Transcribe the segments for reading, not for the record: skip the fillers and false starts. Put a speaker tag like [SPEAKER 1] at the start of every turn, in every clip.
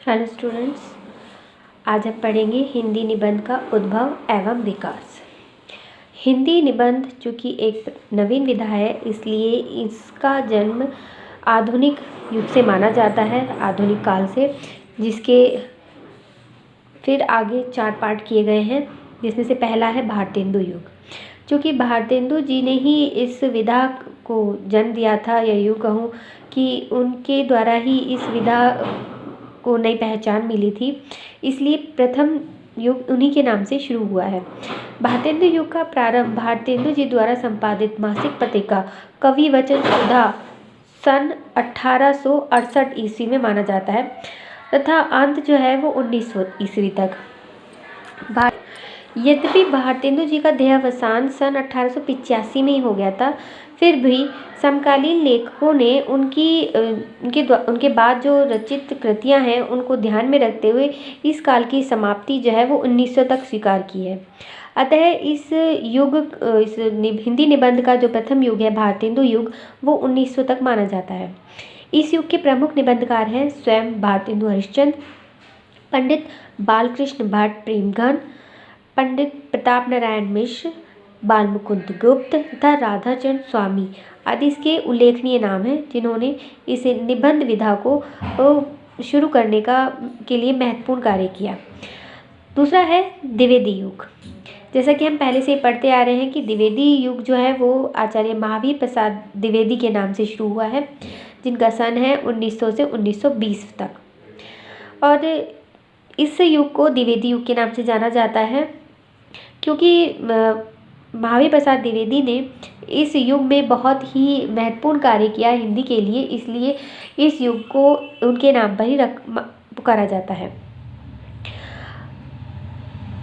[SPEAKER 1] Hello students, आज हम पढ़ेंगे हिंदी निबंध का उद्भव एवं विकास। हिंदी निबंध चूँकि एक नवीन विधा है, इसलिए इसका जन्म आधुनिक युग से माना जाता है, आधुनिक काल से, जिसके फिर आगे 4 पार्ट किए गए हैं, जिसमें से पहला है भारतेंदु युग। चूँकि भारतेंदु जी ने ही इस विधा को जन्म दिया था, या यूँ कहूँ कि उनके द्वारा ही इस विधा को नई पहचान मिली थी, इसलिए प्रथम युग उन्हीं के नाम से शुरू हुआ है। भारतेंदु युग का प्रारंभ भारतेंदु जी द्वारा संपादित मासिक पत्रिका कवि वचन सुधा सन 1868 ईस्वी में माना जाता है, तथा अंत जो है वो 1900 ईस्वी तक। यद्यपि भारतेंदु जी का देहावसान सन 1885 में ही हो गया था, फिर भी समकालीन लेखकों ने उनके बाद जो रचित कृतियां हैं उनको ध्यान में रखते हुए इस काल की समाप्ति जो है वो 1900 तक स्वीकार की है। अतः इस हिंदी निबंध का जो प्रथम युग है भारतेंदु युग, वो 1900 तक माना जाता है। इस युग के प्रमुख निबंधकार हैं स्वयं भारतेंदु हरिश्चंद्र, पंडित बालकृष्ण भट्ट प्रेमघन, पंडित प्रताप नारायण मिश्र, बालमुकुंद गुप्त तथा राधाचंद्र स्वामी आदि इसके उल्लेखनीय नाम हैं, जिन्होंने इस निबंध विधा को शुरू करने के लिए महत्वपूर्ण कार्य किया। दूसरा है द्विवेदी युग। जैसा कि हम पहले से पढ़ते आ रहे हैं कि द्विवेदी युग जो है वो आचार्य महावीर प्रसाद द्विवेदी के नाम से शुरू हुआ है, जिनका सन है 1900 से 1920 तक। और इस युग को द्विवेदी युग के नाम से जाना जाता है क्योंकि महावीर प्रसाद द्विवेदी ने इस युग में बहुत ही महत्वपूर्ण कार्य किया हिंदी के लिए, इसलिए इस युग को उनके नाम पर ही पुकारा जाता है।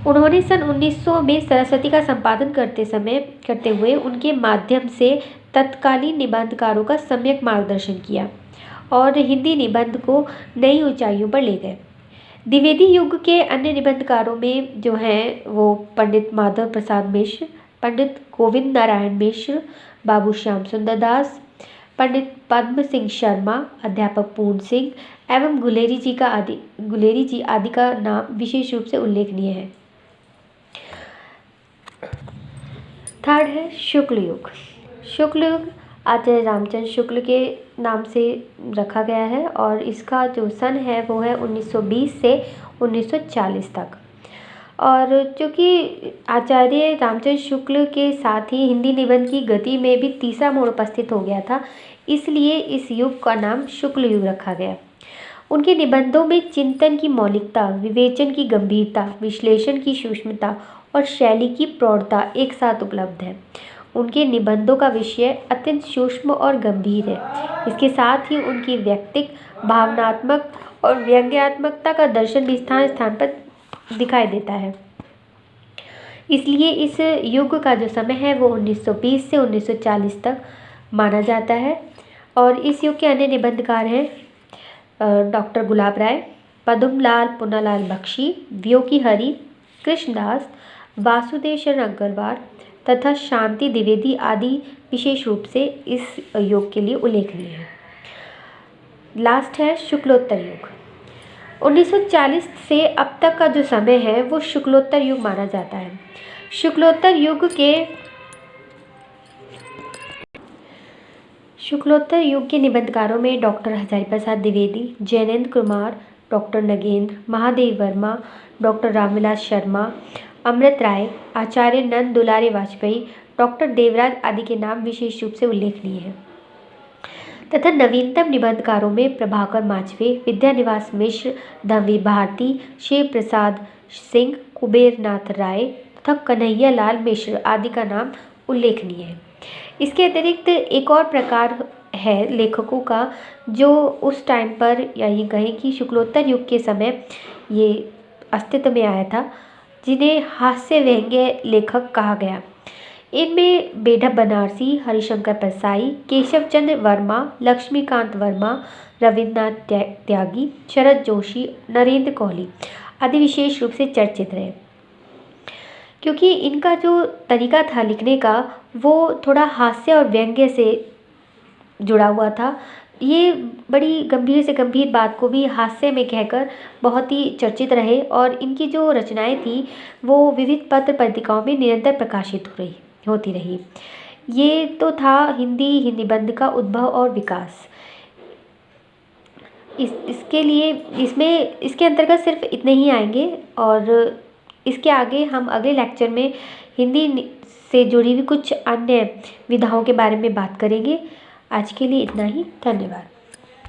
[SPEAKER 1] उन्होंने सन 1900 में सरस्वती का संपादन करते हुए उनके माध्यम से तत्कालीन निबंधकारों का सम्यक मार्गदर्शन किया और हिंदी निबंध को नई ऊंचाइयों पर ले गए। द्विवेदी युग के अन्य निबंधकारों में जो हैं वो पंडित माधव प्रसाद मिश्र, पंडित गोविंद नारायण मिश्र, बाबू श्याम सुंदर दास, पंडित पद्म सिंह शर्मा, अध्यापक पूर्ण सिंह एवं गुलेरी जी आदि का नाम विशेष रूप से उल्लेखनीय है। थर्ड है शुक्ल युग। शुक्ल युग आचार्य रामचंद्र शुक्ल के नाम से रखा गया है और इसका जो सन है वो है 1920 से 1940 तक। और चूँकि आचार्य रामचंद्र शुक्ल के साथ ही हिंदी निबंध की गति में भी तीसरा मोड़ उपस्थित हो गया था, इसलिए इस युग का नाम शुक्ल युग रखा गया। उनके निबंधों में चिंतन की मौलिकता, विवेचन की गंभीरता, विश्लेषण की सूक्ष्मता और शैली की प्रौढ़ता एक साथ उपलब्ध है। उनके निबंधों का विषय अत्यंत सूक्ष्म और गंभीर है। इसके साथ ही उनकी व्यक्तिक, भावनात्मक और व्यंग्यात्मकता का दर्शन भी स्थान स्थान पर दिखाई देता है। इसलिए इस युग का जो समय है वो 1920 से 1940 तक माना जाता है। और इस युग के अन्य निबंधकार हैं डॉक्टर गुलाब राय, पद्मलाल पुन्नालाल बख्शी, वियोगी हरि, कृष्णदास, वासुदेव शरण अग्रवाल तथा शांति द्विवेदी आदि विशेष रूप से इस युग के लिए उल्लेखनीय है। लास्ट है शुक्लोत्तर युग। 1940 से अब तक का जो समय है वो शुक्लोत्तर युग माना जाता है। शुक्लोत्तर युग के निबंधकारों में doctor Hazari Prasad Dwivedi, Jainendra Kumar, doctor Nagendra, Mahadev Verma, doctor Ramvilas Sharma, अमृत राय, आचार्य नंद दुलारे वाजपेयी, डॉक्टर देवराज आदि के नाम विशेष रूप से उल्लेखनीय हैं। तथा नवीनतम निबंधकारों में प्रभाकर माचवे, विद्यानिवास मिश्र, धमवी भारती, शिव प्रसाद सिंह, कुबेरनाथ राय तथा कन्हैया लाल मिश्र आदि का नाम उल्लेखनीय है। इसके अतिरिक्त एक और प्रकार है लेखकों का जो उस टाइम पर, या ये कहें कि शुक्लोत्तर युग के समय ये अस्तित्व में आया था, जिन्हें हास्य व्यंग्य लेखक कहा गया। इनमें बेढप बनारसी, हरिशंकर परसाई, केशव चंद्र वर्मा, लक्ष्मीकांत वर्मा, रविन्द्रनाथ त्यागी, शरद जोशी, नरेंद्र कोहली आदि विशेष रूप से चर्चित रहे, क्योंकि इनका जो तरीका था लिखने का वो थोड़ा हास्य और व्यंग्य से जुड़ा हुआ था। ये बड़ी गंभीर से गंभीर बात को भी हास्य में कहकर बहुत ही चर्चित रहे और इनकी जो रचनाएं थी वो विविध पत्र पत्रिकाओं में निरंतर प्रकाशित होती रही। ये तो था हिंदी निबंध का उद्भव और विकास। इसके लिए इसमें इसके अंतर्गत सिर्फ इतने ही आएंगे और इसके आगे हम अगले लेक्चर में से जुड़ी हुई कुछ अन्य विधाओं के बारे में बात करेंगे। आज के लिए इतना ही। धन्यवाद।